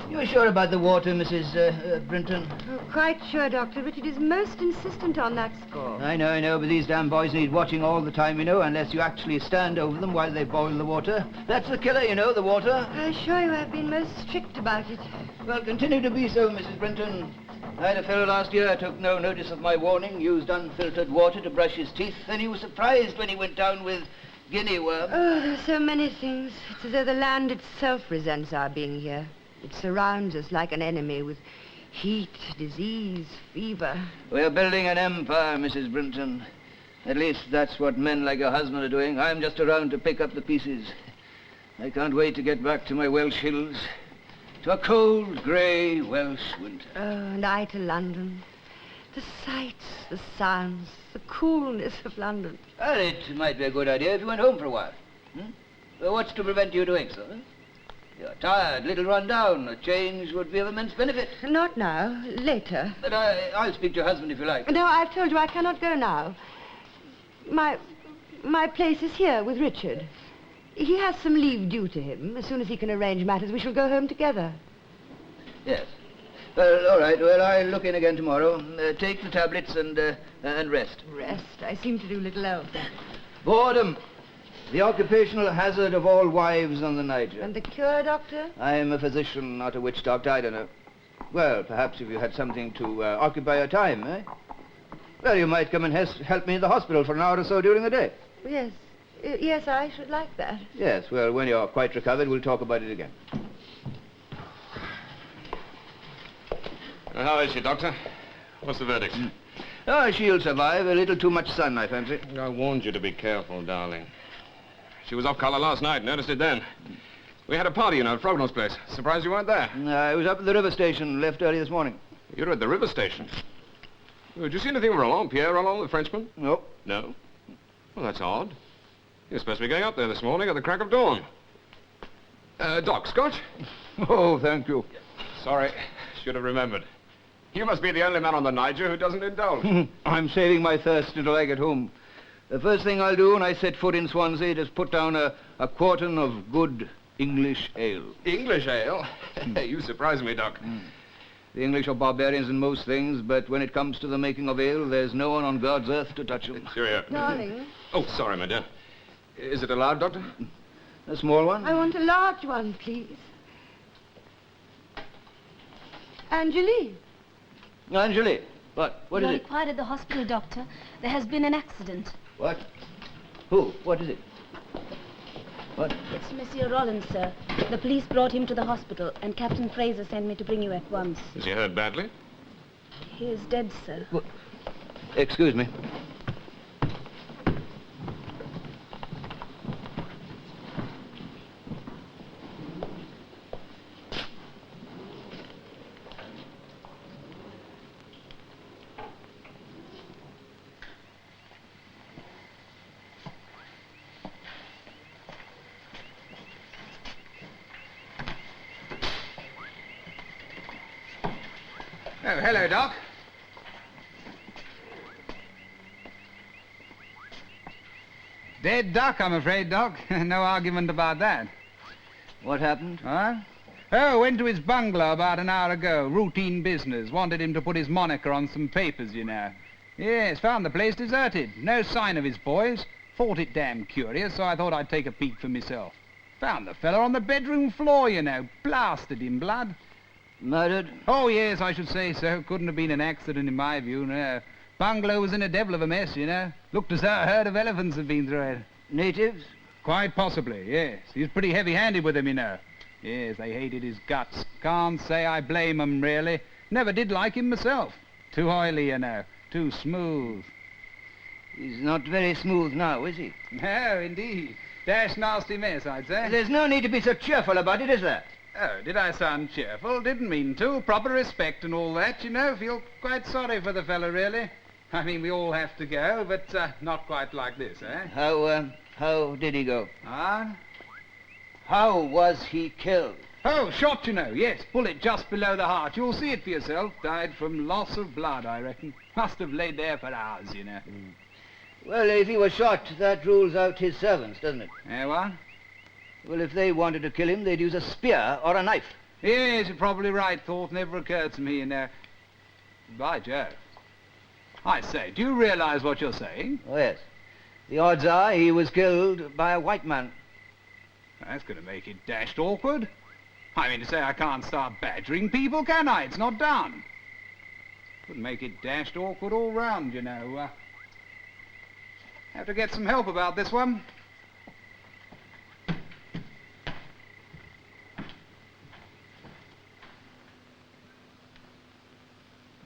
You're sure about the water, Mrs. Brinton? Oh, quite sure, Doctor. Richard is most insistent on that score. I know, but these damn boys need watching all the time, unless you actually stand over them while they boil the water. That's the killer, the water. I assure you I've been most strict about it. Well, continue to be so, Mrs. Brinton. I had a fellow last year took no notice of my warning, used unfiltered water to brush his teeth, and he was surprised when he went down with guinea worm. Oh, there are so many things. It's as though the land itself resents our being here. It surrounds us like an enemy with heat, disease, fever. We're building an empire, Mrs. Brinton. At least that's what men like your husband are doing. I'm just around to pick up the pieces. I can't wait to get back to my Welsh hills. To a cold, grey Welsh winter. Oh, and I to London. The sights, the sounds, the coolness of London. Well, it might be a good idea if you went home for a while. Well, what's to prevent you doing so? You're tired, little run down. A change would be of immense benefit. Not now, later. But I'll speak to your husband if you like. No, I've told you I cannot go now. My place is here with Richard. He has some leave due to him. As soon as he can arrange matters, we shall go home together. Yes. Well, all right. Well, I'll look in again tomorrow. Take the tablets and rest. Rest? I seem to do little else. Boredom. The occupational hazard of all wives on the Niger. And the cure, Doctor? I'm a physician, not a witch doctor. I don't know. Well, perhaps if you had something to occupy your time, eh? Well, you might come and help me in the hospital for an hour or so during the day. Yes. Yes, I should like that. Yes, well, when you're quite recovered, we'll talk about it again. How is she, Doctor? What's the verdict? Oh, she'll survive. A little too much sun, I fancy. I warned you to be careful, darling. She was off color last night. Noticed it then. We had a party, at Frognall's place. Surprised you weren't there. I was up at the river station. Left early this morning. You were at the river station? Did you see anything of Roland, Pierre Roland, the Frenchman? No. No? Well, that's odd. He was supposed to be going up there this morning at the crack of dawn. Doc, scotch? Oh, thank you. Sorry. Should have remembered. You must be the only man on the Niger who doesn't indulge. I'm saving my thirst until I get home. The first thing I'll do when I set foot in Swansea is put down a quartern of good English ale. English ale? You surprise me, Doc. The English are barbarians in most things, but when it comes to the making of ale, there's no one on God's earth to touch them. Cheerio. Darling. Oh, sorry, my dear. Is it allowed, Doctor? A small one? I want a large one, please. Angelique. Angelique. What? What is You're it? required at the hospital, Doctor. There has been an accident. What? Who? What is it? What? It's Monsieur Rollins, sir. The police brought him to the hospital, and Captain Fraser sent me to bring you at once. Is he hurt badly? He is dead, sir. What? Excuse me. Oh, hello, Doc. Dead duck, I'm afraid, Doc. No argument about that. What happened? Huh? Oh, went to his bungalow about an hour ago. Routine business. Wanted him to put his moniker on some papers, you know. Yes, found the place deserted. No sign of his boys. Thought it damn curious, so I thought I'd take a peek for myself. Found the fella on the bedroom floor, you know. Blasted in blood. Murdered? Oh, yes, I should say so. Couldn't have been an accident in my view, no. Bungalow was in a devil of a mess, you know. Looked as though a herd of elephants had been through it. Natives? Quite possibly, yes. He was pretty heavy-handed with them, you know. Yes, they hated his guts. Can't say I blame 'em, really. Never did like him myself. Too oily, you know. Too smooth. He's not very smooth now, is he? No, indeed. Dash nasty mess, I'd say. There's no need to be so cheerful about it, is there? Oh, did I sound cheerful? Didn't mean to. Proper respect and all that, you know. Feel quite sorry for the fellow, really. I mean, we all have to go, but not quite like this, eh? How did he go? Ah? How was he killed? Oh, shot, you know, yes. Bullet just below the heart. You'll see it for yourself. Died from loss of blood, I reckon. Must have laid there for hours, you know. Well, if he was shot, that rules out his servants, doesn't it? Eh, what? Well, if they wanted to kill him, they'd use a spear or a knife. Yes, you're probably right. Thought never occurred to me, you know. By Jove. I say, do you realize what you're saying? Oh, yes. The odds are he was killed by a white man. That's going to make it dashed awkward. I mean to say I can't start badgering people, can I? It's not done. Would make it dashed awkward all round, you know. Have to get some help about this one.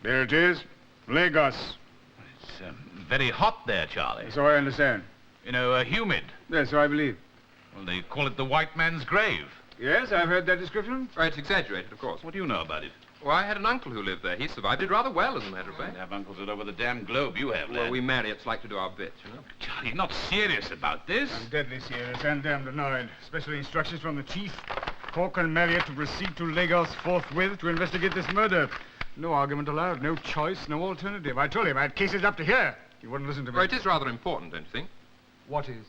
There it is. Lagos. It's very hot there, Charlie. So I understand. You know, humid. Yes, so I believe. Well, they call it the white man's grave. Yes, I've heard that description. Oh, it's exaggerated, of course. What do you know about it? Well, I had an uncle who lived there. He survived it rather well, as a matter of You fact. have uncles all over the damn globe. You have, Well, lad. we Marriotts like to do our bit, you know. Charlie, you're not serious about this. I'm deadly serious and damned annoyed. Special instructions from the chief. Cork and Marriott to proceed to Lagos forthwith to investigate this murder. No argument allowed, no choice, no alternative. I told him I had cases up to here. He wouldn't listen to me. Well, it is rather important, don't you think? What is?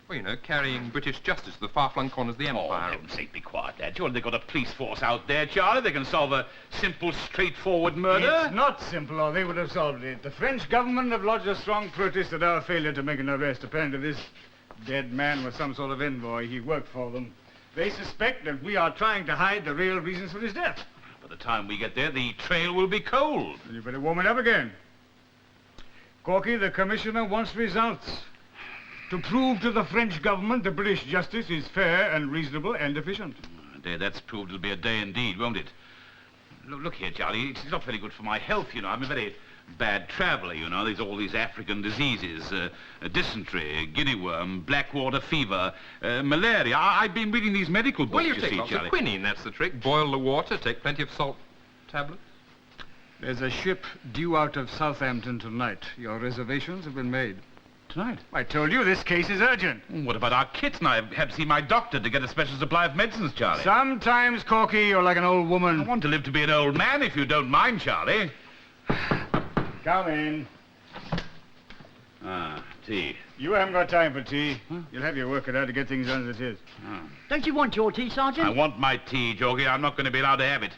Well, you know, carrying British justice to the far-flung corners of the Oh, Empire. heaven's sake, be quiet, lad. Surely they've got a police force out there, Charlie. They can solve a simple, straightforward murder. It's not simple, or they would have solved it. The French government have lodged a strong protest at our failure to make an arrest. Apparently this dead man was some sort of envoy. He worked for them. They suspect that we are trying to hide the real reasons for his death. By the time we get there, the trail will be cold. And you better warm it up again. Corky, the commissioner wants results. To prove to the French government the British justice is fair and reasonable and efficient. A day that's proved it'll be a day indeed, won't it? Look here, Charlie. It's not very good for my health, you know. I'm a very bad traveller, you know. There's all these African diseases. Dysentery, guinea worm, blackwater fever, malaria. I've been reading these medical books, Well, you you take see, lots Charlie. of quinine, that's the trick. Boil the water, take plenty of salt tablets. There's a ship due out of Southampton tonight. Your reservations have been made. Tonight? I told you this case is urgent. What about our kits? And I have to see my doctor to get a special supply of medicines, Charlie. Sometimes, Corky, you're like an old I woman. want to live to be an old man, if you don't mind, Charlie. Come in. Ah, tea. You haven't got time for tea. You'll have your work cut out to get things done as it is. Don't you want your tea, Sergeant? I want my tea, Jorgie. I'm not going to be allowed to have it.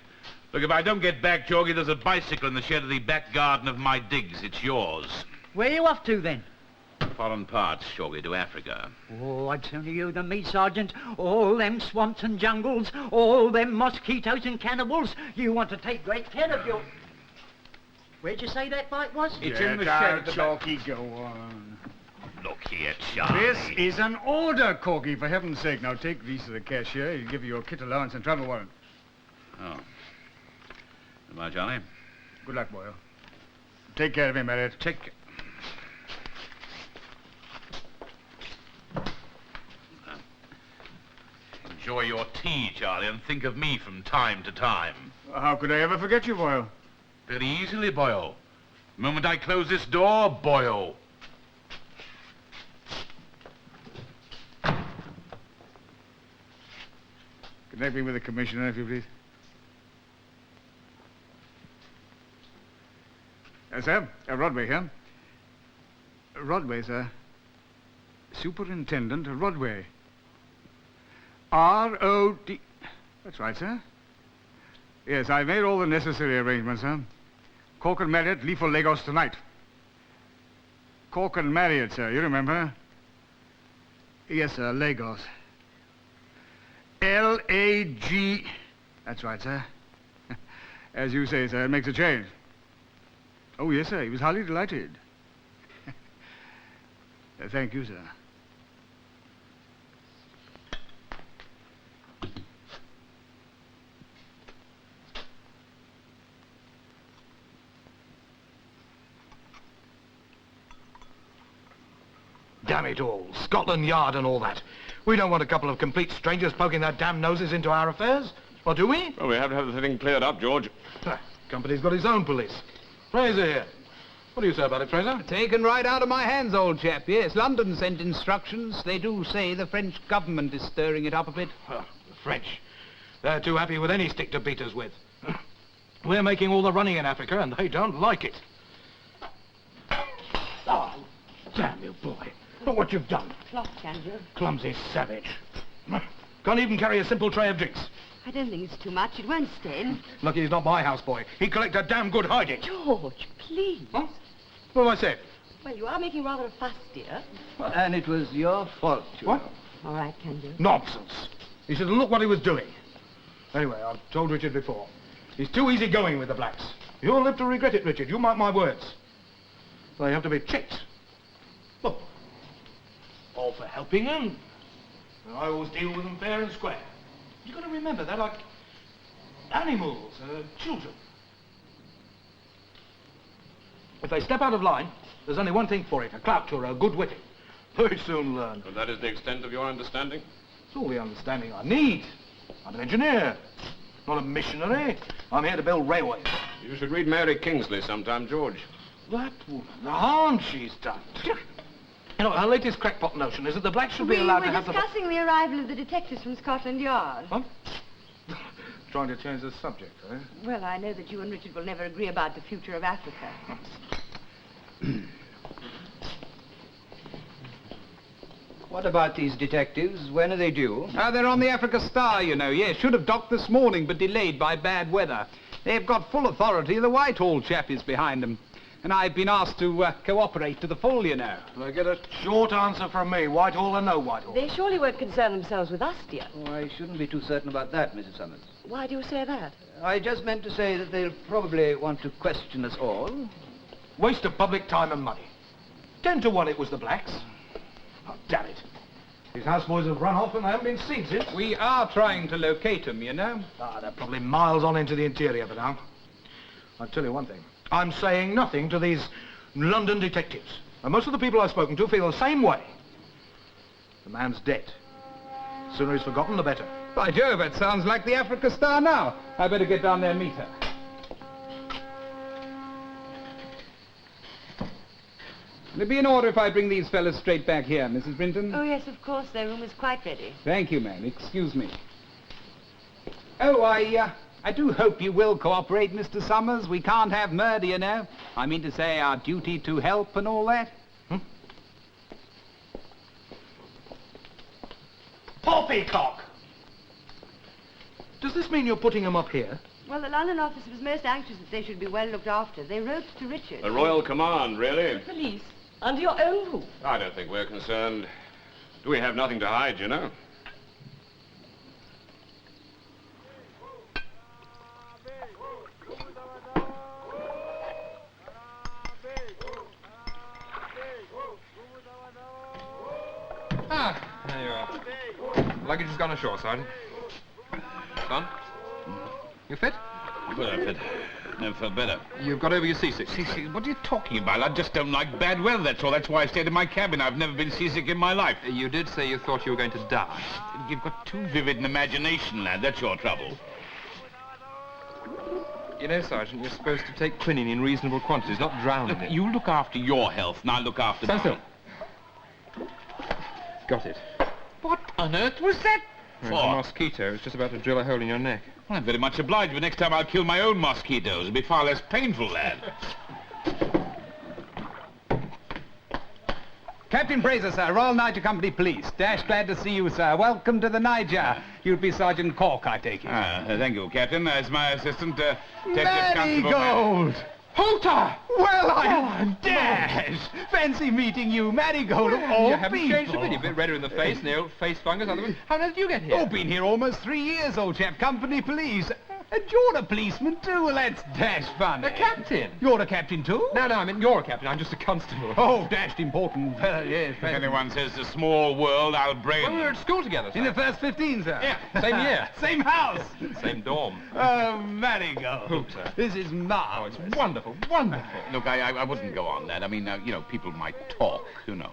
Look, if I don't get back, Jorgie, there's a bicycle in the shed of the back garden of my digs. It's yours. Where are you off to, then? Foreign parts, Jorgie, to Africa. Oh, I'd sooner you than me, Sergeant. All them swamps and jungles, all them mosquitoes and cannibals. You want to take great care of your... Where'd you say that bike was? It's in the shed at the back. Corky, go on. Look here, Charlie. This is an order, Corky, for heaven's sake. Now take these to the cashier. He'll give you your kit allowance and travel warrant. Oh. Goodbye, Charlie. Good luck, boy. Take care of him, Marriott. Take... Enjoy your tea, Charlie, and think of me from time to time. How could I ever forget you, Boyle? Very easily, boyo. The moment I close this door, boyo. Connect me with the commissioner, if you please. Sir, Rodway here. Rodway, sir. Superintendent Rodway. R-O-D... That's right, sir. Yes, I've made all the necessary arrangements, sir. Cork and Marriott leave for Lagos tonight. Cork and Marriott, sir, you remember? Yes, sir, Lagos. L-A-G... That's right, sir. As you say, sir, it makes a change. Oh, yes, sir, he was highly delighted. Thank you, sir. Damn it all. Scotland Yard and all that. We don't want a couple of complete strangers poking their damn noses into our affairs. Or do we? Well, we have to have the thing cleared up, George. Company's got his own police. Fraser here. What do you say about it, Fraser? Taken right out of my hands, old chap, yes. London sent instructions. They do say the French government is stirring it up a bit. Well, the French. They're too happy with any stick to beat us with. We're making all the running in Africa, and they don't like it. Oh, damn you, boy. Look what you've done. Cloth, can you? Clumsy savage. Can't even carry a simple tray of drinks. I don't think it's too much. It won't stain. Lucky he's not my houseboy. He'd collect a damn good hiding. George, please. Huh? What have I said? Well, you are making rather a fuss, dear. And it was your fault, you What? know. All right, can you? Nonsense. He should have looked what he was doing. Anyway, I've told Richard before. He's too easygoing with the blacks. You'll live to regret it, Richard. You mark my words. They have to be checked. Look. All for helping them. I always deal with them fair and square. You've got to remember, they're like animals, children. If they step out of line, there's only one thing for it, a clout or a good whipping. They soon learn. But that is the extent of your understanding? It's all the understanding I need. I'm an engineer, not a missionary. I'm here to build railways. You should read Mary Kingsley sometime, George. That woman, the harm she's done. You know, her latest crackpot notion is that the blacks should be allowed to have We were discussing the arrival of the detectives from Scotland Yard. What? Trying to change the subject, eh? Well, I know that you and Richard will never agree about the future of Africa. What about these detectives? When are they due? They're on the Africa Star, you know. Yes, should have docked this morning, but delayed by bad weather. They've got full authority. The Whitehall chap is behind them. And I've been asked to cooperate to the full, you know. They get a short answer from me, Whitehall or no Whitehall. They surely won't concern themselves with us, dear. Oh, I shouldn't be too certain about that, Mrs. Summers. Why do you say that? I just meant to say that they'll probably want to question us all. Waste of public time and money. 10 to 1 it was the blacks. Oh, damn it. These houseboys have run off and they haven't been seen since. We are trying to locate them, you know. They're probably miles on into the interior for now. I'll tell you one thing. I'm saying nothing to these London detectives. And most of the people I've spoken to feel the same way. The man's dead. The sooner he's forgotten, the better. By Jove, that sounds like the Africa Star now. I better get down there and meet her. Will it be in order if I bring these fellas straight back here, Mrs. Brinton? Oh, yes, of course. Their room is quite ready. Thank you, ma'am. Excuse me. Oh, I do hope you will cooperate, Mr. Summers. We can't have murder, you know. I mean to say our duty to help and all that. Poppycock! Does this mean you're putting them up here? Well, the London office was most anxious that they should be well looked after. They wrote to Richard. A royal command, really? Police, under your own roof. I don't think we're concerned. We have nothing to hide, you know. There you are. Luggage has gone ashore, Sergeant. Son? You fit? Well, I fit. Never felt better. You've got over your seasickness. What are you talking about? I just don't like bad weather, that's all. That's why I stayed in my cabin. I've never been seasick in my life. You did say you thought you were going to die. You've got too vivid an imagination, lad. That's your trouble. You know, Sergeant, you're supposed to take quinine in reasonable quantities, not drown in Look, it. you look after your health, and I'll look after Stand mine. still. Got it. What on earth was that There's for? a mosquito. It's just about to drill a hole in your neck. Well, I'm very much obliged, but next time I'll kill my own mosquitoes. It'll be far less painful, lad. Captain Fraser, sir, Royal Niger Company Police. Dash glad to see you, sir. Welcome to the Niger. You'd be Sergeant Cork, I take it. Thank you, Captain. As my assistant, Detective Constable... Marigold! Hooter! Well, I'm Dash! Fancy meeting you, Marigold, of all You haven't people. changed a bit. You're a bit redder in the face, and the old face fungus. How did you get here? Oh, been here almost 3 years, old chap. Company police. And you're a policeman, too. Well, that's Dash funny. The captain? You're a captain, too? No, I mean, you're a captain. I'm just a constable. Oh, dashed important. Yes. If anyone says it's a small world, I'll brain Well, we were at school together, sir. In the first 15, sir. Yeah, same year. Same house. Same dorm. Oh, Marigold. Hooter. This is marvelous. Oh, it's wonderful, wonderful. Look, I wouldn't go on that. I mean, people might talk, you know.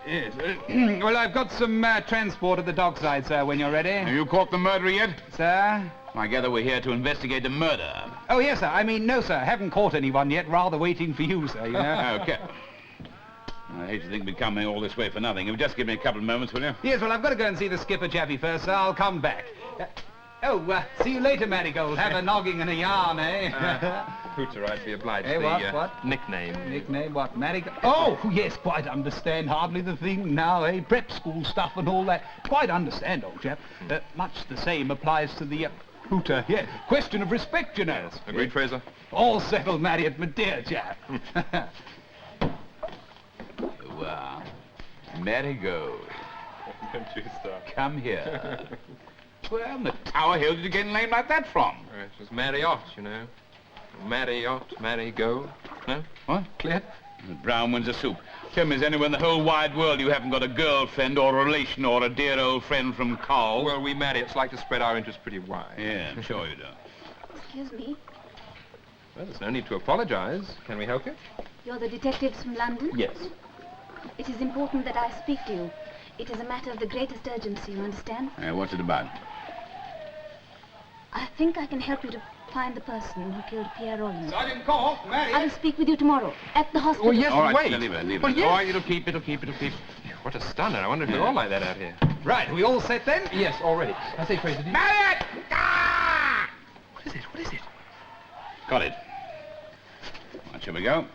Yes. Well, I've got some transport at the dockside, sir, when you're ready. Have you caught the murderer yet? Sir? I gather we're here to investigate a murder. Oh, yes, sir. I mean, no, sir. Haven't caught anyone yet. Rather waiting for you, sir, you know. Okay. I hate to think we're coming all this way for nothing. You'll just give me a couple of moments, will you? Yes, well, I've got to go and see the skipper chappie first, sir. I'll come back. See you later, Marigold. Have a nogging and a yarn, eh? Hooter, I'd be obliged. Hey, what? Nickname. Nickname, what? Marigold? Oh, yes, quite understand. Hardly the thing now, eh? Prep school stuff and all that. Quite understand, old chap. Much the same applies to the... Hooter, yeah. Question of respect, you know. Yes. Agreed, Fraser? All settled, Marriott, my dear chap. Wow. Marigold. Don't you start. Come here. Where on the Tower Hill did you get a name like that from? It was Marriott, you know. Marriott, Marigold. No? What? Clear? The brown one's a soup. Tell me, is anywhere in the whole wide world you haven't got a girlfriend or a relation or a dear old friend from Cowell? Well, we Marriotts like to spread our interests pretty wide. Yeah, I'm sure you do. Excuse me. Well, there's no need to apologize. Can we help you? You're the detectives from London? Yes. It is important that I speak to you. It is a matter of the greatest urgency, you understand? What's it about? I think I can help you to find the person who killed Pierre Rollins. Sergeant Cork, Marriott. I'll speak with you tomorrow, at the hospital. Oh, yes, All right, wait. leave it. Well, yes. All right, it'll keep. What a stunner. I wonder if they're all like that out here. Right, we all set then? Yes, already. I say, Fraser, Marriott! What is it? What is it? Got it. Right, shall we go?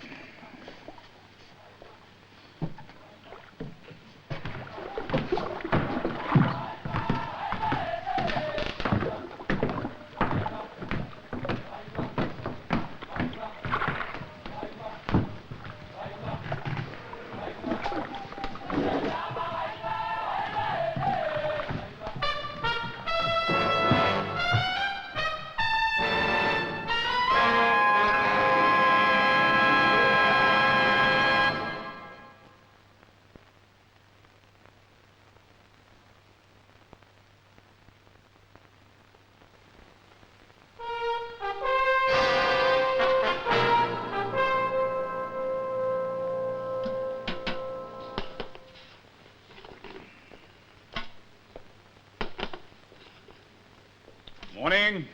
Morning.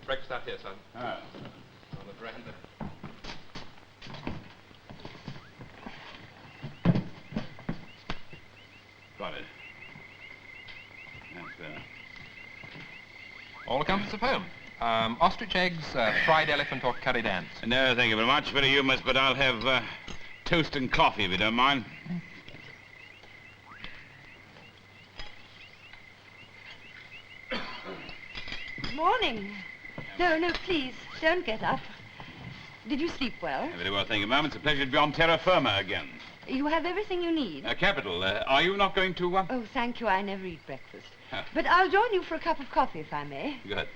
Breakfast out here, son. Oh. On the veranda. Got it. That's, All the comforts of home. Ostrich eggs, fried elephant or curried ants. No, thank you very much. Very humorous, but I'll have toast and coffee, if you don't mind. Morning. No, please, don't get up. Did you sleep well? Very well, thank you, ma'am. It's a pleasure to be on terra firma again. You have everything you need. Capital. Are you not going to... Oh, thank you. I never eat breakfast. Huh. But I'll join you for a cup of coffee, if I may. Go ahead.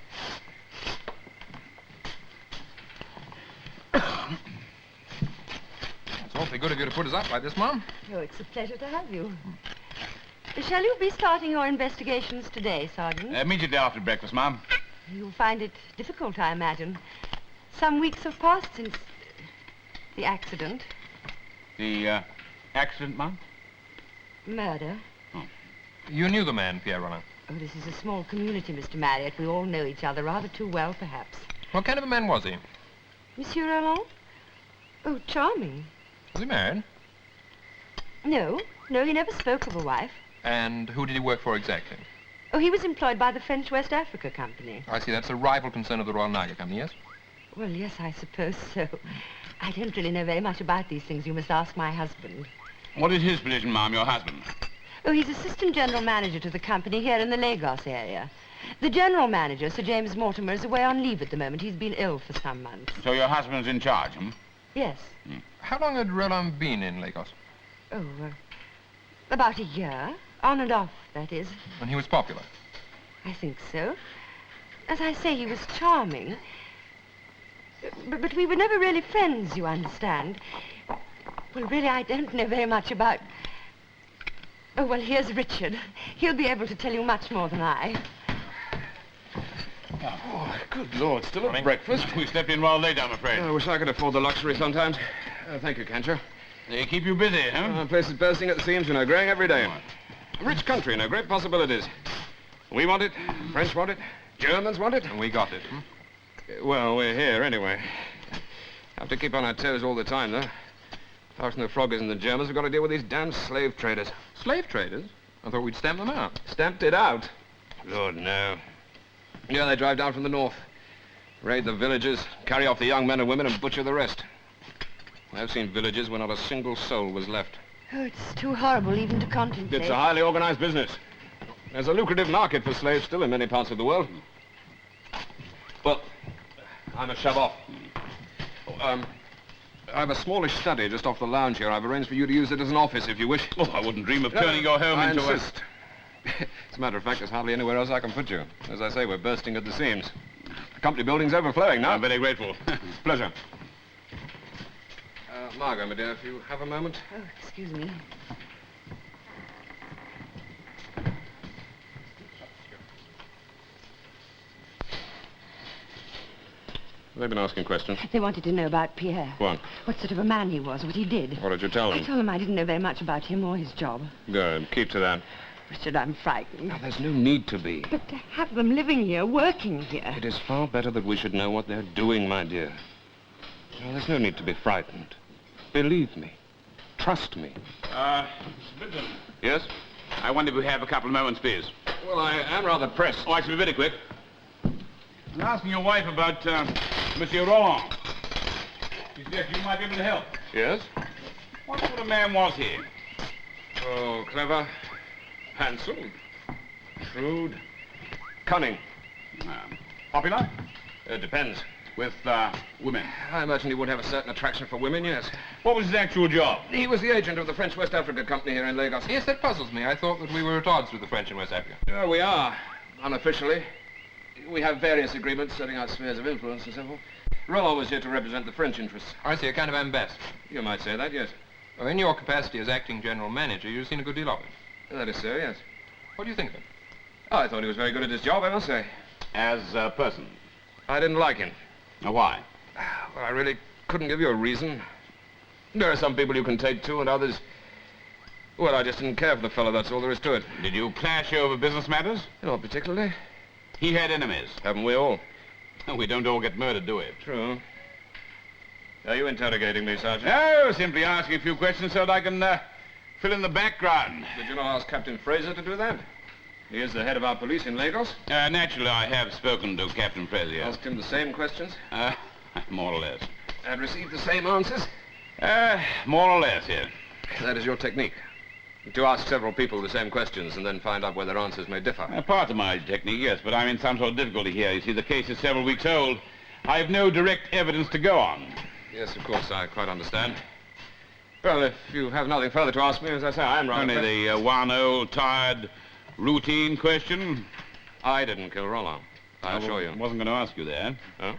It's awfully good of you to put us up like this, Mom. Oh, it's a pleasure to have you. Shall you be starting your investigations today, Sergeant? Immediately after breakfast, ma'am. You'll find it difficult, I imagine. Some weeks have passed since the accident. The accident, ma'am? Murder. You knew the man, Pierre Rollin. Oh, this is a small community, Mr. Marriott. We all know each other rather too well, perhaps. What kind of a man was he? Monsieur Roland? Oh, charming. Was he married? No, he never spoke of a wife. And who did he work for exactly? Oh, he was employed by the French West Africa Company. I see. That's a rival concern of the Royal Niger Company, yes? Well, yes, I suppose so. I don't really know very much about these things. You must ask my husband. What is his position, ma'am, your husband? Oh, he's assistant general manager to the company here in the Lagos area. The general manager, Sir James Mortimer, is away on leave at the moment. He's been ill for some months. So your husband's in charge, hmm? Yes. How long had Roland been in Lagos? Oh, about a year. On and off, that is. And he was popular? I think so. As I say, he was charming. But we were never really friends, you understand. Well, really, I don't know very much about... Oh, well, here's Richard. He'll be able to tell you much more than I. Oh, good Lord, still at breakfast? We slept in well late, I'm afraid. I wish I could afford the luxury sometimes. Thank you, Cancher. They keep you busy, huh? The place is bursting at the seams, you know, growing every day. Rich country, you know, great possibilities. We want it, French want it, Germans want it. And we got it, hmm? Well, we're here anyway. Have to keep on our toes all the time, though. Apart from the Froggers and the Germans, we've got to deal with these damn slave traders. Slave traders? I thought we'd stamp them out. Stamped it out? Lord, no. Yeah, they drive down from the north, raid the villages, carry off the young men and women, and butcher the rest. I've seen villages where not a single soul was left. Oh, it's too horrible even to contemplate. It's a highly organized business. There's a lucrative market for slaves still in many parts of the world. Well, I must shove off. I have a smallish study just off the lounge here. I've arranged for you to use it as an office, if you wish. Oh, I wouldn't dream of turning your home I into insist. As a matter of fact, there's hardly anywhere else I can put you. As I say, we're bursting at the seams. The company building's overflowing now. I'm very grateful. Pleasure. Margot, my dear, if you have a moment. Oh, excuse me. They've been asking questions. They wanted to know about Pierre. What? What sort of a man he was, what he did. What did you tell I them? told them I didn't know very much about him or his job. Good. Keep to that. Richard, I'm frightened. Now, there's no need to be. But to have them living here, working here... It is far better that we should know what they're doing, my dear. No, there's no need to be frightened. Believe me. Trust me. Benton. Yes? I wonder if we have a couple of moments, please. Well, I am rather pressed. Oh, I shall be very quick. I'm asking your wife about Monsieur Roland. She said you might be able to help. Yes? What sort of man was he? Oh, clever, handsome, shrewd, cunning. Popular? It depends. With women. I imagine he would have a certain attraction for women, yes. What was his actual job? He was the agent of the French West Africa Company here in Lagos. Yes, that puzzles me. I thought that we were at odds with the French in West Africa. Yeah, we are, unofficially. We have various agreements setting out spheres of influence and so forth. Roland was here to represent the French interests. I see, a kind of ambassador. You might say that, yes. Well, in your capacity as acting general manager, you've seen a good deal of him. That is so, yes. What do you think of him? Oh, I thought he was very good at his job, I must say. As a person. I didn't like him. Now, why? Well, I really couldn't give you a reason. There are some people you can take to, and others... Well, I just didn't care for the fellow, that's all there is to it. Did you clash over business matters? Not particularly. He had enemies. Haven't we all? We don't all get murdered, do we? True. Are you interrogating me, Sergeant? No, simply asking a few questions so that I can fill in the background. Did you not ask Captain Fraser to do that? He is the head of our police in Lagos. Naturally, I have spoken to Captain Fraser. Asked him the same questions? More or less. And received the same answers? More or less, yes. That is your technique. To ask several people the same questions and then find out where their answers may differ. Part of my technique, yes, but I'm in some sort of difficulty here. You see, the case is several weeks old. I have no direct evidence to go on. Yes, of course, I quite understand. Well, if you have nothing further to ask me, as I say, I am rather... Only the one old, tired, routine question. I didn't kill Roland, I assure you. I wasn't going to ask you that. Oh? I was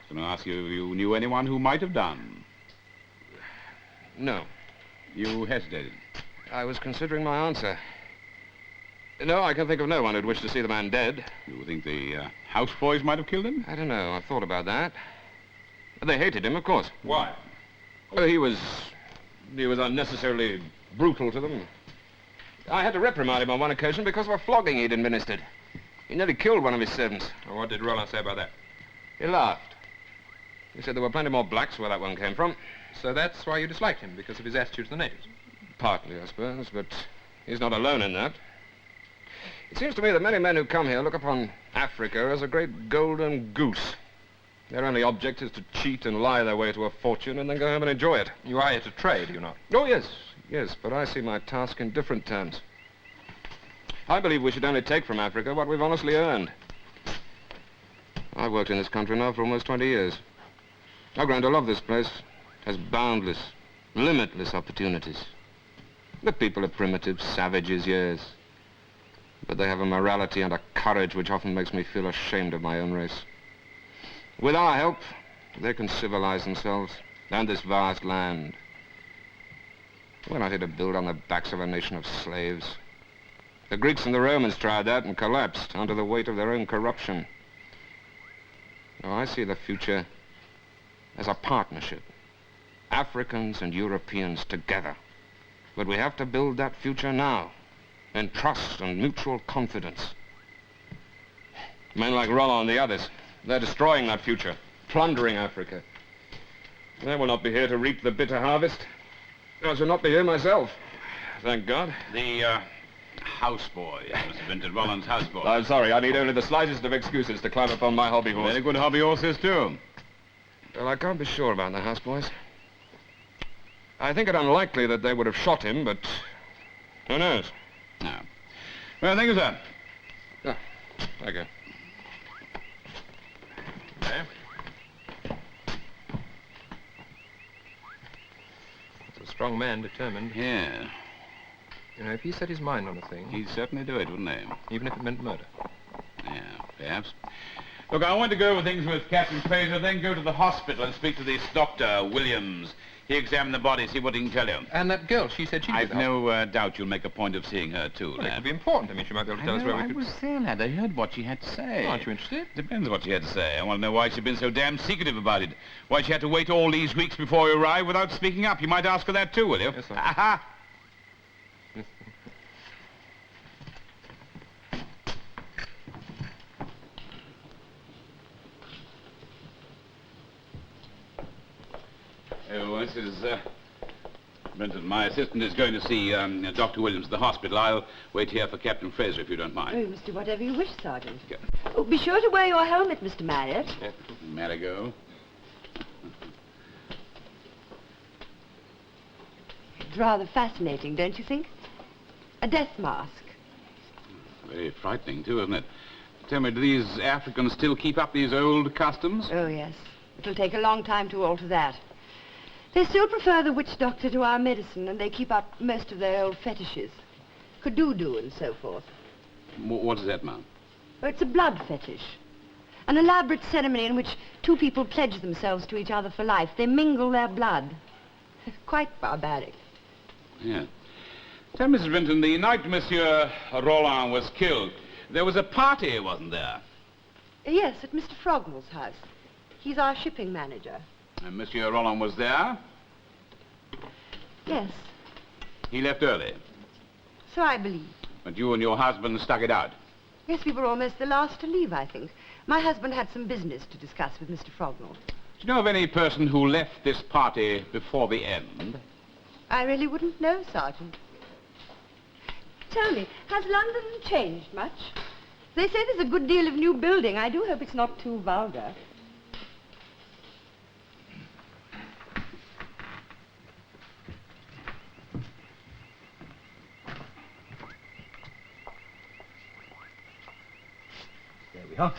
going to ask you if you knew anyone who might have done. No. You hesitated. I was considering my answer. No, I can think of no one who'd wish to see the man dead. You think the houseboys might have killed him? I don't know. I've thought about that. They hated him, of course. Why? Well, he was unnecessarily brutal to them. I had to reprimand him on one occasion because of a flogging he'd administered. He nearly killed one of his servants. Well, what did Roland say about that? He laughed. He said there were plenty more blacks where that one came from. So that's why you disliked him, because of his attitude to the natives? Partly, I suppose, but he's not alone in that. It seems to me that many men who come here look upon Africa as a great golden goose. Their only object is to cheat and lie their way to a fortune and then go home and enjoy it. You are here to trade, you know. Oh, yes, but I see my task in different terms. I believe we should only take from Africa what we've honestly earned. I've worked in this country now for almost 20 years. I've grown to love this place. It has boundless, limitless opportunities. The people are primitive, savages, yes. But they have a morality and a courage which often makes me feel ashamed of my own race. With our help, they can civilize themselves and this vast land. We're not here to build on the backs of a nation of slaves. The Greeks and the Romans tried that and collapsed under the weight of their own corruption. Now, I see the future as a partnership. Africans and Europeans together. But we have to build that future now, in trust and mutual confidence. Men like Roland and the others, they're destroying that future, plundering Africa. I will not be here to reap the bitter harvest. I shall not be here myself, thank God. The, houseboy, Mr. Vinton, Roland's houseboy. I'm sorry, I need only the slightest of excuses to climb upon my hobby horse. Very good hobby horses, too. Well, I can't be sure about the houseboys. I think it unlikely that they would have shot him, but who knows? No. Well, thank you, sir. Ah, thank you. Okay. It's a strong man, determined. Yeah. You know, if he set his mind on a thing... He'd certainly do it, wouldn't he? Even if it meant murder. Yeah, perhaps. Look, I want to go over things with Captain Fraser, then go to the hospital and speak to this Dr. Williams. He examined the body, see what he can tell you. And that girl, she said she'd I've no doubt you'll make a point of seeing her, too, Well, it lad. could be important. I mean, she might be able to tell us where we I could... was there, lad. I heard what she had to say. Aren't you interested? Depends what she had to say. I want to know why she'd been so damn secretive about it. Why she had to wait all these weeks before you arrived without speaking up. You might ask her that, too, will you? Yes, sir. Aha! Oh, this is, Brenton, my assistant is going to see Dr. Williams at the hospital. I'll wait here for Captain Fraser, if you don't mind. Oh, you must do whatever you wish, Sergeant. Oh, be sure to wear your helmet, Mr. Marriott. Yeah. Marigot. It's rather fascinating, don't you think? A death mask. Very frightening, too, isn't it? Tell me, do these Africans still keep up these old customs? Oh, yes. It'll take a long time to alter that. They still prefer the witch doctor to our medicine, and they keep up most of their old fetishes. Kadoodoo and so forth. What is that, ma'am? Oh, it's a blood fetish. An elaborate ceremony in which two people pledge themselves to each other for life. They mingle their blood. Quite barbaric. Yeah. Tell Mrs. Vinton, the night Monsieur Roland was killed, there was a party, wasn't there? Yes, at Mr. Frognall's house. He's our shipping manager. And Monsieur Roland was there? Yes, He left early. so I believe. But you and your husband stuck it out. Yes, we were almost the last to leave, I think. My husband had some business to discuss with Mr. Frognall. Do you know of any person who left this party before the end? I really wouldn't know, Sergeant. Tell me, has London changed much? They say there's a good deal of new building. I do hope it's not too vulgar. There we are.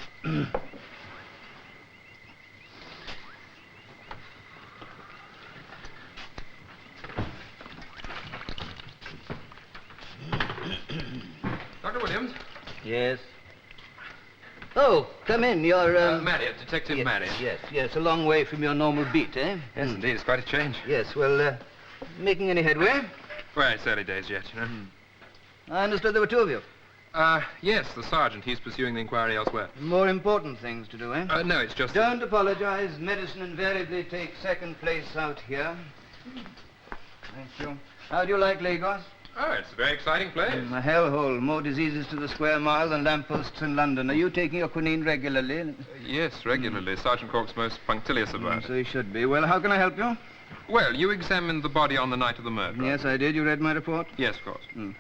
Dr. Williams? Yes. Oh, come in. You're, Marriott, Detective Marriott. Yes, a long way from your normal beat, eh? Yes, indeed, it's quite a change. Yes, well, making any headway? Well, it's early days yet, you know. I understood there were two of you. Yes, the sergeant. He's pursuing the inquiry elsewhere. More important things to do, eh? No, it's just... Don't apologize. Medicine invariably takes second place out here. Thank you. How do you like Lagos? Oh, it's a very exciting place. A hellhole. More diseases to the square mile than lampposts in London. Are you taking your quinine regularly? Yes, regularly. Sergeant Cork's most punctilious about So you should be. Well, how can I help you? Well, you examined the body on the night of the murder. Yes, I did. You read my report? Yes, of course.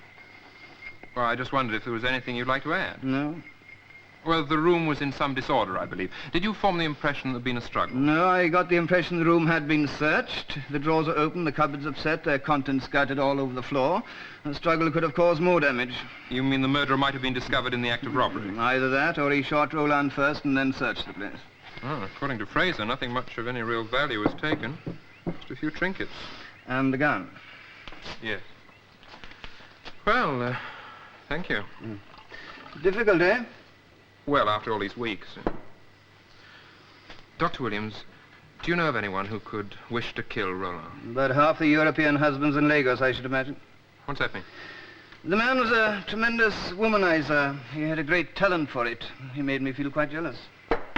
Well, I just wondered if there was anything you'd like to add. No? Well, the room was in some disorder, I believe. Did you form the impression there'd been a struggle? No, I got the impression the room had been searched. The drawers are open, the cupboards upset, their contents scattered all over the floor. The struggle could have caused more damage. You mean the murderer might have been discovered in the act of robbery? Either that, or he shot Roland first and then searched the place. Oh, according to Fraser, nothing much of any real value was taken. Just a few trinkets. And the gun. Yes. Well, thank you. Difficult, eh? Well, after all these weeks. Dr. Williams, do you know of anyone who could wish to kill Roland? About half the European husbands in Lagos, I should imagine. What's that mean? The man was a tremendous womanizer. He had a great talent for it. He made me feel quite jealous.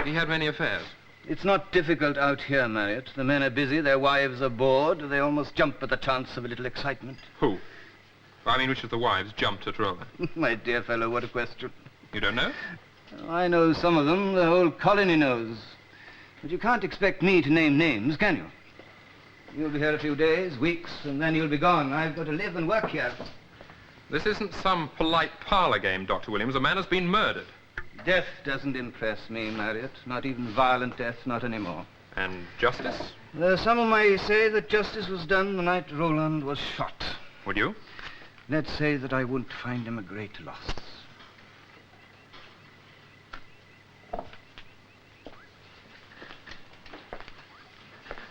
He had many affairs. It's not difficult out here, Marriott. The men are busy, their wives are bored. They almost jump at the chance of a little excitement. Who? I mean, which of the wives jumped at Roland? My dear fellow, what a question. You don't know? I know some of them. The whole colony knows. But you can't expect me to name names, can you? You'll be here a few days, weeks, and then you'll be gone. I've got to live and work here. This isn't some polite parlor game, Dr. Williams. A man has been murdered. Death doesn't impress me, Marriott. Not even violent death, not anymore. And justice? Some of may say that justice was done the night Roland was shot. Would you? Let's say that I wouldn't find him a great loss.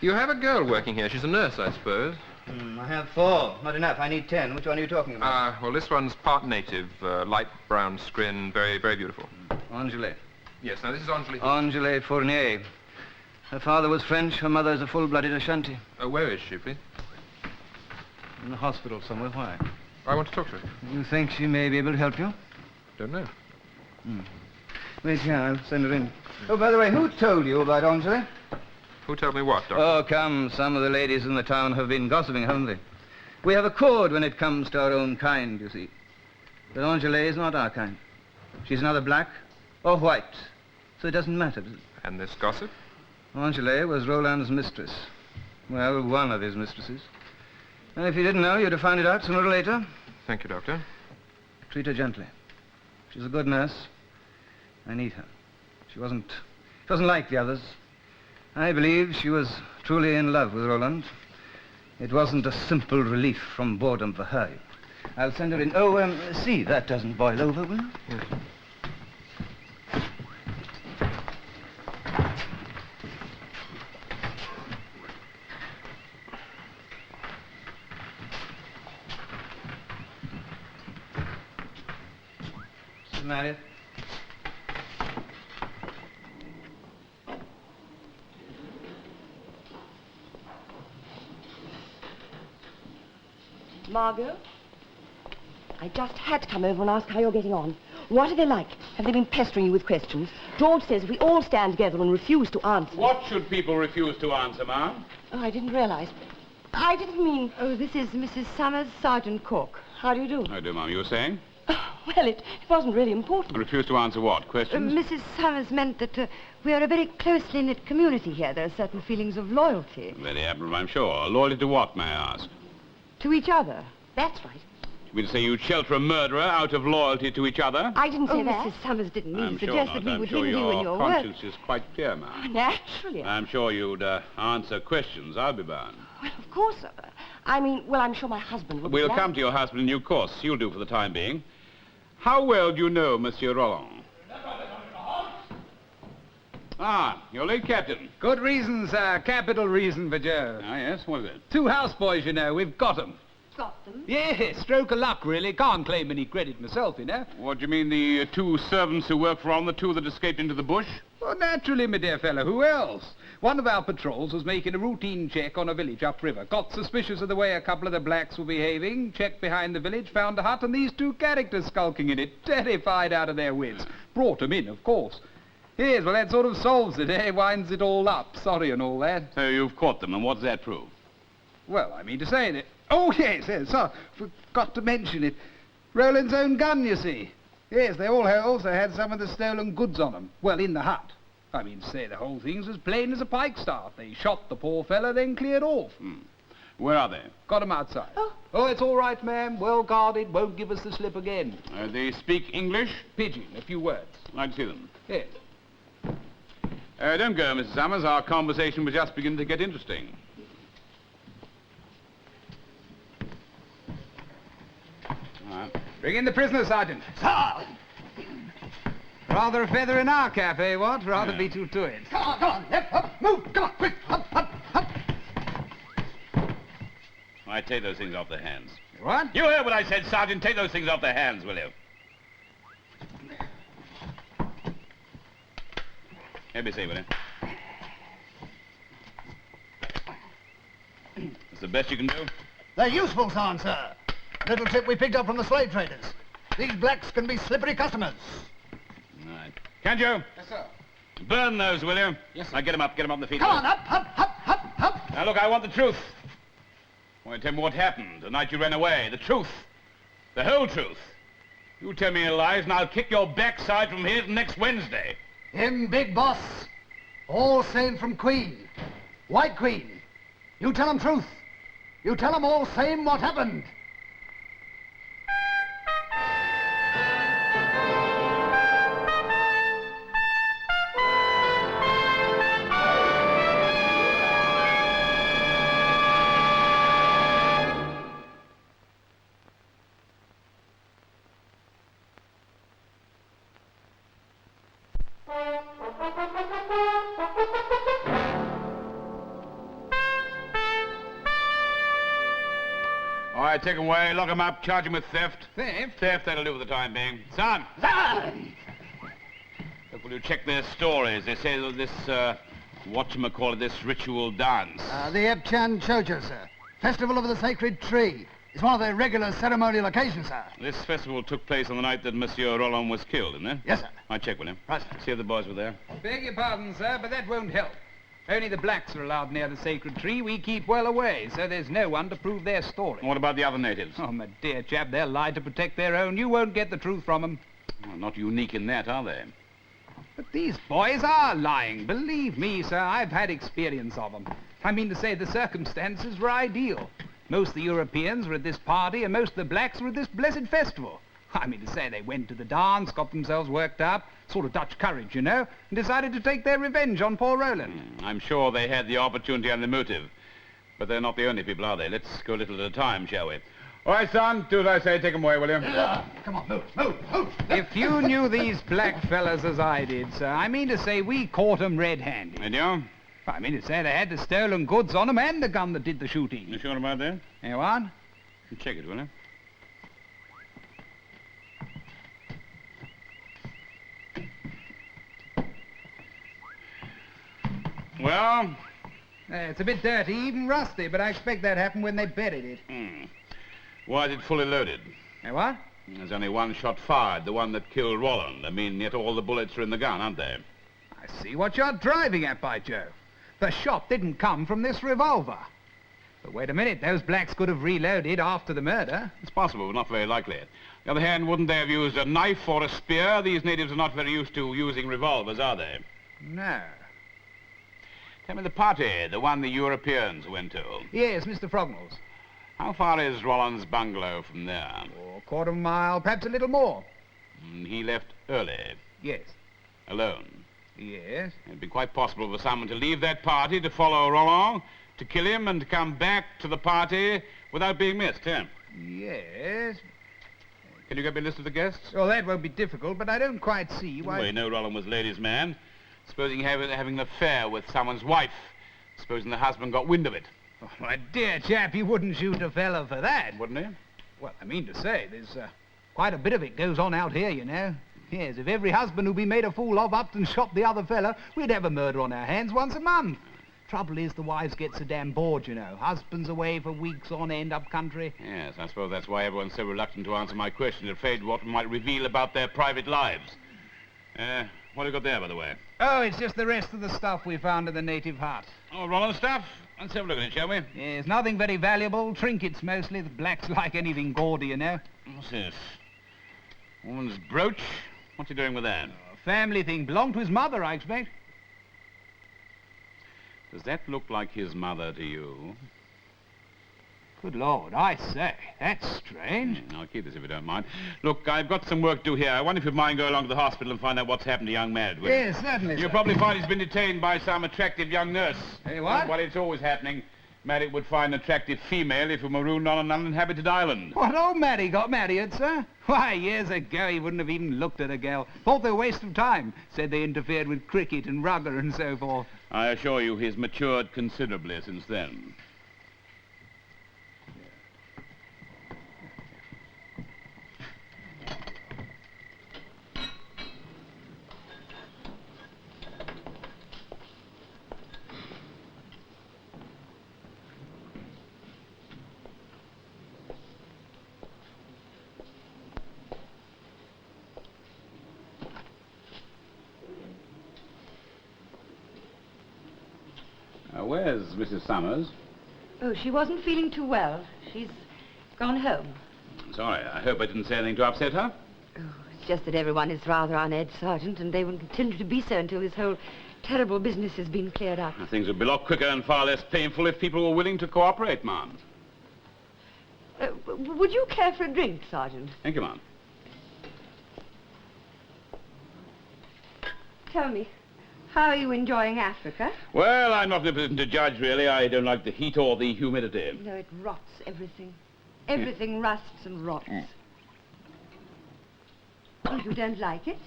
You have a girl working here. She's a nurse, I suppose. I have 4. Not enough. I need 10. Which one are you talking about? Well, this one's part native. Light brown skin. Very, very beautiful. Angele. Yes, now this is Angele. Angele Fournier. Her father was French. Her mother is a full-blooded Ashanti. Where is she, please? In the hospital somewhere. Why? I want to talk to her. You think she may be able to help you? Don't know. Wait here. I'll send her in. Oh, by the way, who told you about Angele? Who told me what, Doctor? Oh, come. Some of the ladies in the town have been gossiping, haven't they? We have a code when it comes to our own kind, you see. But Angele is not our kind. She's neither black or white. So it doesn't matter, does it? And this gossip? Angele was Roland's mistress. Well, one of his mistresses. And if you didn't know, you'd have found it out sooner or later. Thank you, Doctor. Treat her gently. She's a good nurse. I need her. She wasn't like the others. I believe she was truly in love with Roland. It wasn't a simple relief from boredom for her. I'll send her in. Oh, see, that doesn't boil over, will you? Yes. Marriott. Margot? I just had to come over and ask how you're getting on. What are they like? Have they been pestering you with questions? George says we all stand together and refuse to answer. What should people refuse to answer, ma'am? Oh, I didn't realize. I didn't mean... Oh, this is Mrs. Summers, Sergeant Cork. How do you do? I do, ma'am. You were saying? Well, it wasn't really important. Refuse to answer what? Questions? Mrs. Summers meant that we are a very closely knit community here. There are certain feelings of loyalty. Very admirable, I'm sure. Loyalty to what, may I ask? To each other. That's right. You mean to say you'd shelter a murderer out of loyalty to each other? I didn't say that. Mrs. Summers didn't mean to suggest that we would hinder you in your work. I'm sure your conscience is quite clear, ma'am. Naturally. I'm sure you'd answer questions, I'll be bound. Well, of course. I'm sure my husband would... We'll come to your husband in due course. You'll do for the time being. How well do you know Monsieur Roland? Ah, you're late, Captain. Good reason, sir. Capital reason for Joe. Ah, yes? What is it? 2 houseboys, you know. We've got 'em. Got them? Yes, stroke of luck, really. Can't claim any credit myself, you know. What do you mean, the 2 servants who work for Roland, the 2 that escaped into the bush? Well, naturally, my dear fellow. Who else? One of our patrols was making a routine check on a village upriver. Got suspicious of the way a couple of the blacks were behaving. Checked behind the village, found a hut and these 2 characters skulking in it. Terrified out of their wits. Brought 'em in, of course. Yes, well, that sort of solves it, eh? Winds it all up. Sorry and all that. So you've caught them, and what does that prove? Well, I mean to say that... Oh, yes, sorry. Forgot to mention it. Roland's own gun, you see. Yes, they all also had some of the stolen goods on them. Well, in the hut. I mean to say the whole thing's as plain as a pikestaff. They shot the poor fella, then cleared off. Where are they? Got 'em outside. Oh, it's all right, ma'am. Well guarded. Won't give us the slip again. They speak English? Pigeon, a few words. I'd see them. Yes. Don't go, Mrs. Summers. Our conversation was just beginning to get interesting. Bring in the prisoner, Sergeant. Sir! Rather a feather in our cap, eh, what? Rather be too to it. Come on, left, up, move, come on, quick, up. All right, take those things off their hands. What? You heard what I said, Sergeant. Take those things off their hands, will you? Here, be safe, will you? That's the best you can do? They're useful, Sergeant, sir. Little tip we picked up from the slave traders. These blacks can be slippery customers. All right. Can't you? Yes, sir. Burn those, will you? Yes, sir. Now get them up on the feet. Come on, up. Now look, I want the truth. I want to tell me what happened the night you ran away. The truth. The whole truth. You tell me any lies and I'll kick your backside from here to next Wednesday. Him big boss. All same from Queen. White Queen. You tell 'em truth. You tell 'em all same what happened. All right, take 'em away, lock 'em up, charge 'em with theft. Theft? Theft, that'll do for the time being. Son! Look, will you check their stories? They say that this, whatchamacallit, this ritual dance. The Epchan Choja, sir. Festival of the Sacred Tree. It's one of their regular ceremonial occasions, sir. This festival took place on the night that Monsieur Roland was killed, didn't it? Yes, sir. I check with him. Right, sir. See if the boys were there. Beg your pardon, sir, but that won't help. Only the blacks are allowed near the sacred tree. We keep well away, so there's no one to prove their story. And what about the other natives? Oh, my dear chap, they'll lie to protect their own. You won't get the truth from them. Well, not unique in that, are they? But these boys are lying. Believe me, sir, I've had experience of them. I mean to say the circumstances were ideal. Most of the Europeans were at this party, and most of the blacks were at this blessed festival. I mean to say they went to the dance, got themselves worked up, sort of Dutch courage, you know, and decided to take their revenge on poor Roland. I'm sure they had the opportunity and the motive. But they're not the only people, are they? Let's go a little at a time, shall we? All right, son, do as I say. Take 'em away, will you? Come on, move. If you knew these black fellas as I did, sir, I mean to say we caught 'em red-handed. And you? I mean to say they had the stolen goods on 'em and the gun that did the shooting. You sure about that? You what? Check it, will you? Well? It's a bit dirty, even rusty, but I expect that happened when they buried it. Why is it fully loaded? You what? There's only one shot fired, the one that killed Roland. I mean, yet all the bullets are in the gun, aren't they? I see what you're driving at, by Jove. The shot didn't come from this revolver. But wait a minute, those blacks could have reloaded after the murder. It's possible, but not very likely. On the other hand, wouldn't they have used a knife or a spear? These natives are not very used to using revolvers, are they? No. Tell me the party, the one the Europeans went to. Yes, Mr. Frognall's. How far is Roland's bungalow from there? Oh, a quarter of a mile, perhaps a little more. He left early. Yes. Alone. Yes. It'd be quite possible for someone to leave that party, to follow Roland, to kill him, and to come back to the party without being missed, yeah? Yes. Can you get me a list of the guests? Well, that won't be difficult, but I don't quite see why... Well, you know Roland was ladies' man. Supposing having an affair with someone's wife. Supposing the husband got wind of it. Oh, my dear chap, he wouldn't shoot a fellow for that. Wouldn't he? Well, I mean to say, there's quite a bit of it goes on out here, you know. Yes, if every husband who'd be made a fool of upped and shot the other fella, we'd have a murder on our hands once a month. Trouble is, the wives get so damn bored, you know. Husbands away for weeks on end up country. Yes, I suppose that's why everyone's so reluctant to answer my question, afraid what might reveal about their private lives. What have you got there, by the way? Oh, it's just the rest of the stuff we found in the native hut. Oh, Roland stuff? Let's have a look at it, shall we? Yes, nothing very valuable. Trinkets, mostly. The blacks like anything gaudy, you know. What's this? Woman's brooch? What's he doing with that? A family thing. Belonged to his mother, I expect. Does that look like his mother to you? Good Lord, I say, that's strange. I'll keep this if you don't mind. Look, I've got some work to do here. I wonder if you'd mind going along to the hospital and find out what's happened to young Madwood. Yes, certainly, You'll sir. probably find he's been detained by some attractive young nurse. Hey, what? Well, it's always happening. Maddox would find an attractive female if he were marooned on an uninhabited island. What, old Matty got married, sir? Why, years ago he wouldn't have even looked at a girl. Thought they were a waste of time. Said they interfered with cricket and rugger and so forth. I assure you he's matured considerably since then. Where's Mrs. Summers? Oh, she wasn't feeling too well. She's gone home. Sorry, I hope I didn't say anything to upset her. Oh, it's just that everyone is rather on edge, Sergeant, and they will continue to be so until this whole terrible business has been cleared up. Things would be a lot quicker and far less painful if people were willing to cooperate, ma'am. Would you care for a drink, Sergeant? Thank you, ma'am. Tell me, how are you enjoying Africa? Well, I'm not in a position to judge, really. I don't like the heat or the humidity. No, it rots everything. Everything rusts and rots. Oh, you don't like it?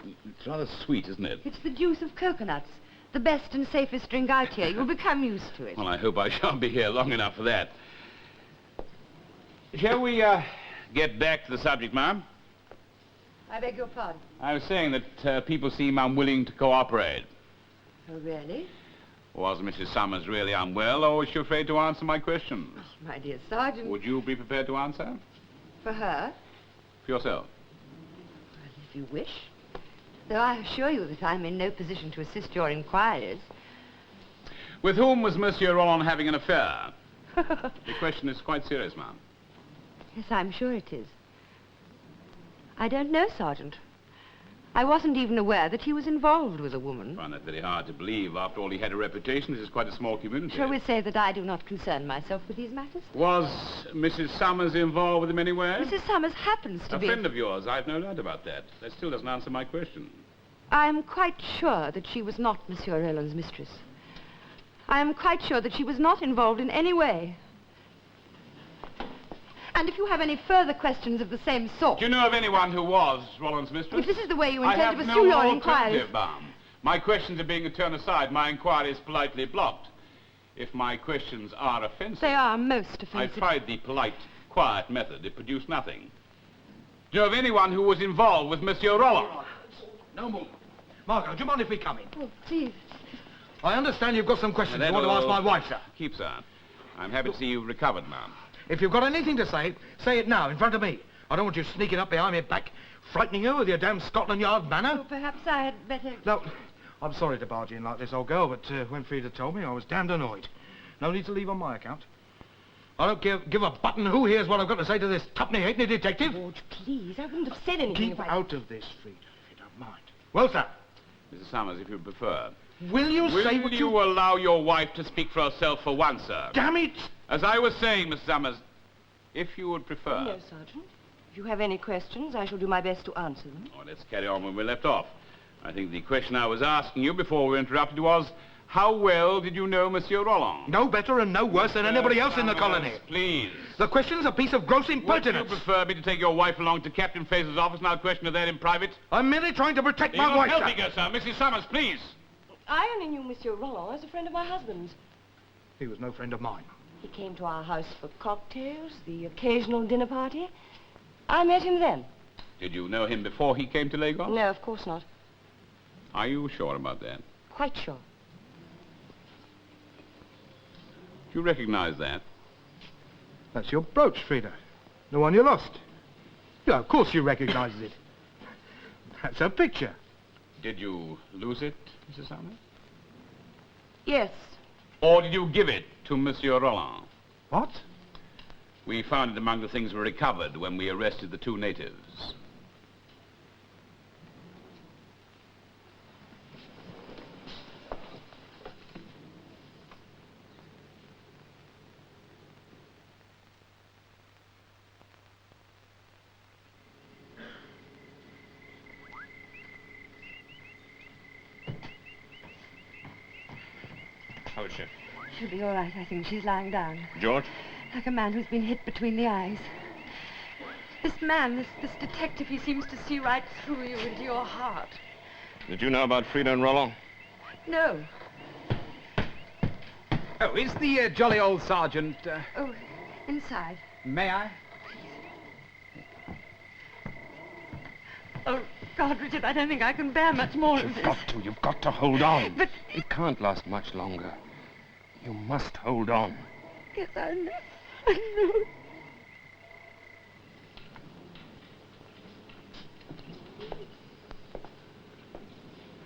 It's rather sweet, isn't it? It's the juice of coconuts. The best and safest drink out here. You'll become used to it. Well, I hope I shan't be here long enough for that. Shall we, get back to the subject, ma'am? I beg your pardon. I was saying that people seem unwilling to cooperate. Oh, really? Was Mrs. Summers really unwell, or was she afraid to answer my questions? Oh, my dear Sergeant. Would you be prepared to answer? For her? For yourself? Well, if you wish. Though I assure you that I'm in no position to assist your inquiries. With whom was Monsieur Roland having an affair? The question is quite serious, ma'am. Yes, I'm sure it is. I don't know, Sergeant. I wasn't even aware that he was involved with a woman. I find that very hard to believe. After all, he had a reputation. This is quite a small community. Shall we say that I do not concern myself with these matters? Was Mrs. Summers involved with him anywhere? Mrs. Summers happens to A be... friend of yours. I've no doubt about that. That still doesn't answer my question. I am quite sure that she was not Monsieur Roland's mistress. I am quite sure that she was not involved in any way. And if you have any further questions of the same sort... Do you know of anyone who was Roland's mistress? If this is the way you I intend have to pursue no your inquiries... alternative, ma'am. My questions are being turned aside. My inquiry is politely blocked. If my questions are offensive... They are most I offensive. tried the polite, quiet method. It produced nothing. Do you know of anyone who was involved with Monsieur Roland? No more. Margot, do you mind if we come in? Oh, please. I understand you've got some questions you That'll want to ask my wife, sir. Keep, sir. I'm happy to see you've recovered, ma'am. If you've got anything to say it now, in front of me. I don't want you sneaking up behind my back, frightening her with your damn Scotland Yard manner. Oh, perhaps I had better... No, I'm sorry to barge in like this, old girl, but when Frida told me, I was damned annoyed. No need to leave on my account. I don't give a button who hears what I've got to say to this tuppenny-halfpenny detective. George, please, I wouldn't have said anything Keep if I... out of this, Frida, if you don't mind. Well, sir. Mrs. Summers, if you prefer. Will you say what you allow your wife to speak for herself for once, sir? Damn it! As I was saying, Mrs. Summers, if you would prefer... No, Sergeant. If you have any questions, I shall do my best to answer them. Oh, let's carry on when we left off. I think the question I was asking you before we were interrupted was, how well did you know Monsieur Roland? No better and no worse than anybody else in the colony. Please. The question's a piece of gross impertinence. Would you prefer me to take your wife along to Captain Fraser's office and I'll question her there in private? I'm merely trying to protect You're my not wife, helping sir. her, sir. Mrs. Summers, please. I only knew Monsieur Roland as a friend of my husband's. He was no friend of mine. He came to our house for cocktails, the occasional dinner party. I met him then. Did you know him before he came to Lagos? No, of course not. Are you sure about that? Quite sure. Do you recognize that? That's your brooch, Frida. The one you lost. Yeah, of course you recognize it. That's a picture. Did you lose it, Mrs. Summers? Yes. Or did you give it to Monsieur Roland? What? We found it among the things we recovered when we arrested the two natives. How is she? She'll be all right, I think. She's lying down. George? Like a man who's been hit between the eyes. This man, this detective, he seems to see right through you into your heart. Did you know about Frida and Rollo? No. Oh, is the jolly old sergeant... Oh, inside. May I? Oh, God, Richard, I don't think I can bear much more of this. You've got to hold on. But... It can't last much longer. You must hold on. Yes, I know. I know.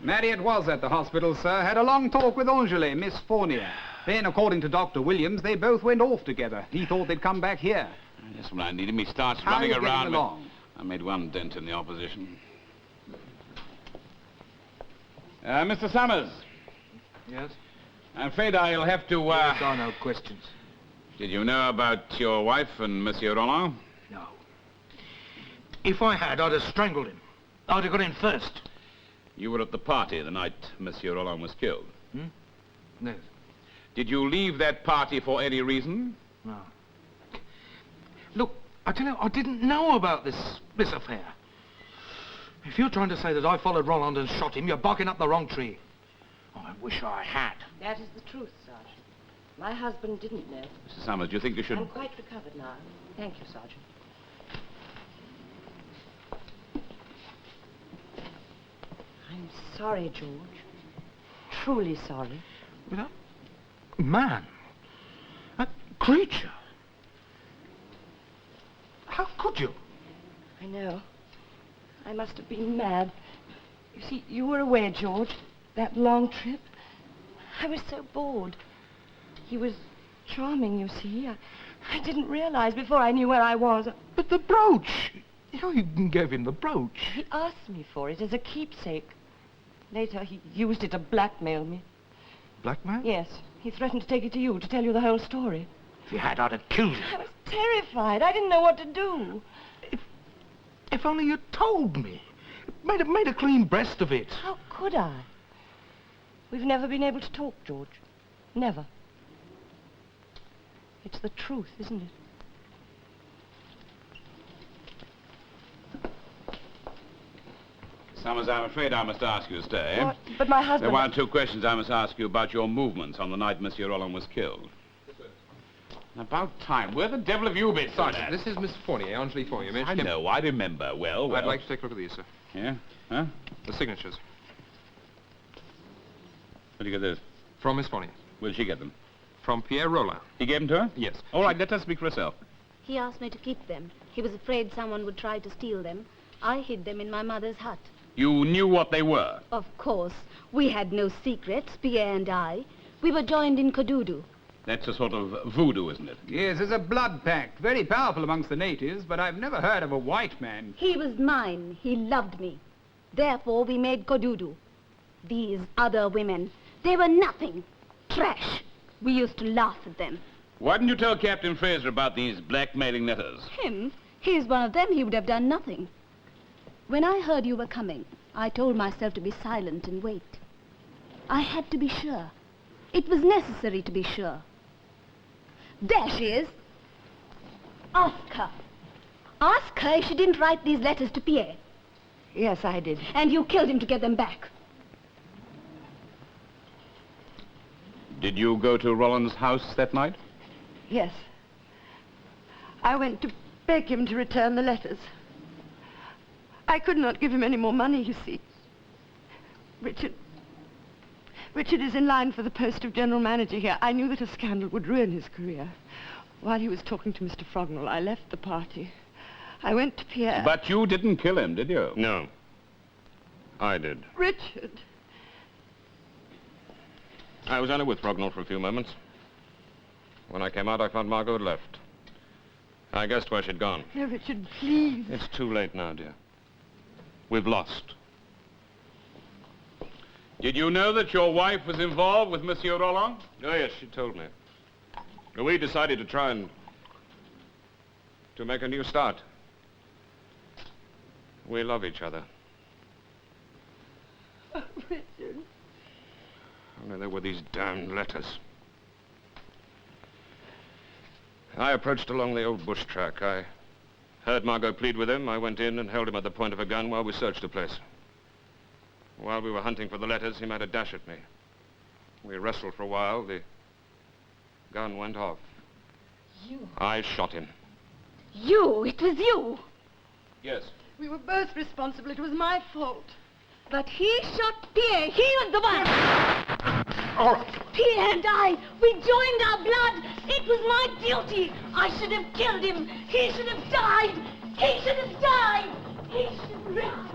Marriott was at the hospital, sir. Had a long talk with Angele, Miss Fournier. Then, according to Dr. Williams, they both went off together. He thought they'd come back here. Just when I needed me starts How running are you around. getting along? I made one dent in the opposition. Mr. Summers. Yes? I'm afraid I'll have to, There are no questions. Did you know about your wife and Monsieur Roland? No. If I had, I'd have strangled him. I'd have got in first. You were at the party the night Monsieur Roland was killed. No. Did you leave that party for any reason? No. Look, I tell you, I didn't know about this affair. If you're trying to say that I followed Roland and shot him, you're barking up the wrong tree. Oh, I wish I had. That is the truth, Sergeant. My husband didn't know. Mr. Summers, do you think you should... I'm quite recovered now. Thank you, Sergeant. I'm sorry, George. Truly sorry. But that man, that creature. How could you? I know. I must have been mad. You see, you were away, George. That long trip. I was so bored. He was charming, you see. I didn't realize before I knew where I was. But the brooch. You gave him the brooch. He asked me for it as a keepsake. Later, he used it to blackmail me. Blackmail? Yes. He threatened to take it to you to tell you the whole story. If you had, I'd have killed you. I was terrified. I didn't know what to do. If only you'd told me. Made a clean breast of it. How could I? We've never been able to talk, George. Never. It's the truth, isn't it? Summers, I'm afraid I must ask you to stay. What? But my husband... There are one or two questions I must ask you about your movements on the night Monsieur Roland was killed. About time. Where the devil have you been, Sergeant, this is Miss Fournier, Angelique Fournier. I know, I remember. Well. I'd like to take a look at these, sir. Yeah? Huh? The signatures. Where'd you get those? From Miss Fournier. Where'd she get them? From Pierre Rollin. He gave them to her? Yes. All right, let her speak for herself. He asked me to keep them. He was afraid someone would try to steal them. I hid them in my mother's hut. You knew what they were? Of course. We had no secrets, Pierre and I. We were joined in Kodudu. That's a sort of voodoo, isn't it? Yes, there's a blood pact. Very powerful amongst the natives, but I've never heard of a white man. He was mine. He loved me. Therefore, we made Kodudu. These other women, they were nothing. Trash. We used to laugh at them. Why didn't you tell Captain Fraser about these blackmailing letters? Him? He's one of them. He would have done nothing. When I heard you were coming, I told myself to be silent and wait. I had to be sure. It was necessary to be sure. There she is. Ask her. Ask her if she didn't write these letters to Pierre. Yes, I did. And you killed him to get them back. Did you go to Roland's house that night? Yes. I went to beg him to return the letters. I could not give him any more money, you see. Richard is in line for the post of general manager here. I knew that a scandal would ruin his career. While he was talking to Mr. Frognall, I left the party. I went to Pierre. But you didn't kill him, did you? No. I did. Richard. I was only with Frognall for a few moments. When I came out, I found Margot had left. I guessed where she'd gone. No, Richard, please. It's too late now, dear. We've lost. Did you know that your wife was involved with Monsieur Roland? Oh, yes, she told me. We decided to try and... to make a new start. We love each other. Oh, Richard. Only there were these damned letters. I approached along the old bush track. I heard Margot plead with him. I went in and held him at the point of a gun while we searched the place. While we were hunting for the letters, he made a dash at me. We wrestled for a while. The gun went off. You? I shot him. You? It was you? Yes. We were both responsible. It was my fault. But he shot Pierre. He was the one. All right. Pierre and I, we joined our blood. It was my duty. I should have killed him. He should have died. He should have died. He should have died.